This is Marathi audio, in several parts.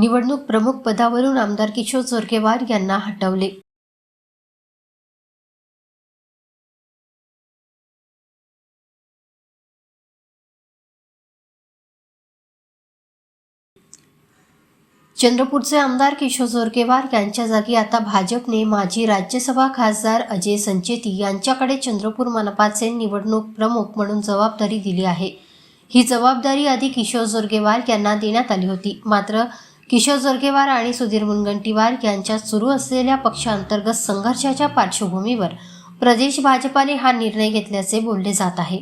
निवडणूक प्रमुख पदावरून आमदार किशोर जोरगेवार यांना हटवले। चंद्रपूरचे आमदार किशोर जोरगेवार यांच्या जागी आता भाजपने माजी राज्यसभा खासदार अजय संचेती यांच्याकडे चंद्रपूर मनपाचे निवडणूक प्रमुख म्हणून जबाबदारी दिली आहे। ही जबाबदारी आधी किशोर जोरगेवार यांना देण्यात आली होती। मात्र किशोर जोरगेवार आणि सुधीर मुनगंटीवार यांच्यात सुरू असलेल्या पक्षांतर्गत संघर्षाच्या पार्श्वभूमीवर प्रदेश भाजपाने हा निर्णय घेतल्याचे बोलले जात आहे।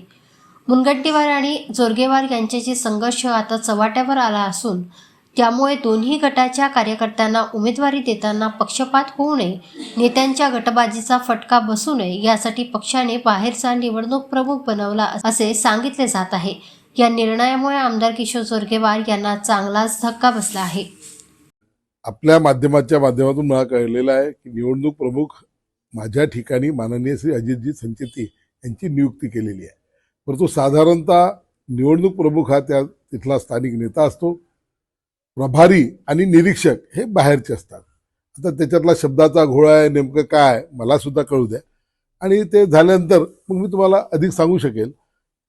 मुनगंटीवार आणि जोरगेवार यांच्याचे संघर्ष आता चव्हाट्यावर आला असून त्यामुळे दोन्ही गटाच्या कार्यकर्त्यांना उमेदवारी देताना पक्षपात होऊ नये, नेत्यांच्या गटबाजीचा फटका बसू नये यासाठी पक्षाने बाहेरचा निवडणूक प्रमुख बनवला असे सांगितले जात आहे। या निर्णयामुळे आमदार किशोर जोरगेवार यांना चांगलाच धक्का बसला आहे। आपल्या माध्यमाच्या माध्यमातून मला कळलेलं आहे की निवडणूक प्रमुख माझ्या ठिकाणी माननीय श्री अजितजी संचेती यांची नियुक्ती केलेली आहे। परंतु साधारणतः निवडणूक प्रमुख हा तिथला स्थानिक नेता असतो, प्रभारी आणि निरीक्षक हे बाहेरचे असतात। आता त्याच्यातला शब्दाचा घोळा आहे, नेमकं काय मला सुद्धा कळू द्या आणि ते झाल्यानंतर मग मी तुम्हाला अधिक सांगू शकेल।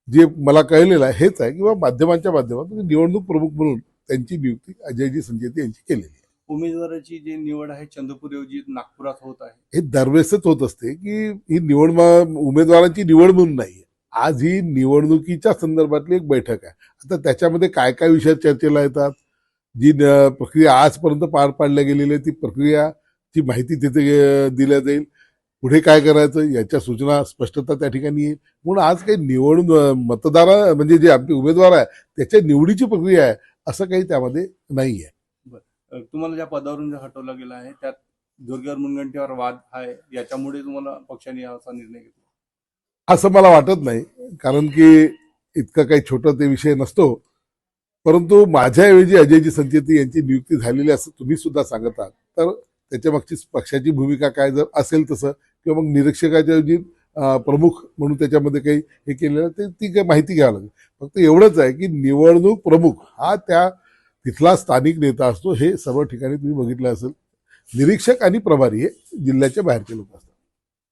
जे मला कळलेलं आहे हेच आहे किंवा माध्यमांच्या माध्यमातून निवडणूक प्रमुख म्हणून त्यांची नियुक्ती अजयजी संचेती यांची केलेली आहे। उमेदवाराची जी निवड आहे चंद्रपूरऐवजी नागपुरात होत आहे, हे दरवेळेसच होत असते की ही निवड उमेदवारांची निवड म्हणून नाही। आज ही निवडणुकीच्या संदर्भातली एक बैठक आहे। आता त्याच्यामध्ये काय काय विषय चर्चेला येतात, जी प्रक्रिया आजपर्यंत पार पाडल्या गेलेली आहे ती प्रक्रियाची माहिती तिथे दिल्या जाईल। पुढे काय करायचं याच्या सूचना स्पष्टता त्या ठिकाणी येईल। म्हणून आज काही निवड मतदार म्हणजे जे आपले उमेदवार आहे त्याच्या निवडीची प्रक्रिया आहे असं काही त्यामध्ये नाही आहे। तुम्हाला ज्या पदावरून हटवलं गेलं आहे त्यात जोरगेवार मुनगंटीवार वाद आहे, याच्यामुळे तुम्हाला पक्षाने असा निर्णय घेतला असं मला वाटत नाही, कारण की इतकं काही छोटं ते विषय नसतो। परंतु माझ्याऐवजी अजयजी संचेती यांची नियुक्ती झालेली असं तुम्ही सुद्धा सांगत आहात, तर त्याच्या मागची पक्षाची भूमिका काय जर असेल तसं किंवा मग निरीक्षकाच्या ऐवजी प्रमुख म्हणून त्याच्यामध्ये काही हे केलेलं ती काही माहिती घ्यावी लागेल। फक्त एवढंच आहे की निवडणूक प्रमुख हा तिथला स्थानिक नेता असतो, हे सर्व ठिकाणी तुम्ही बघितलं असेल। निरीक्षक आणि प्रभारी हे जिल्ह्याच्या बाहेरचे लोक असतात।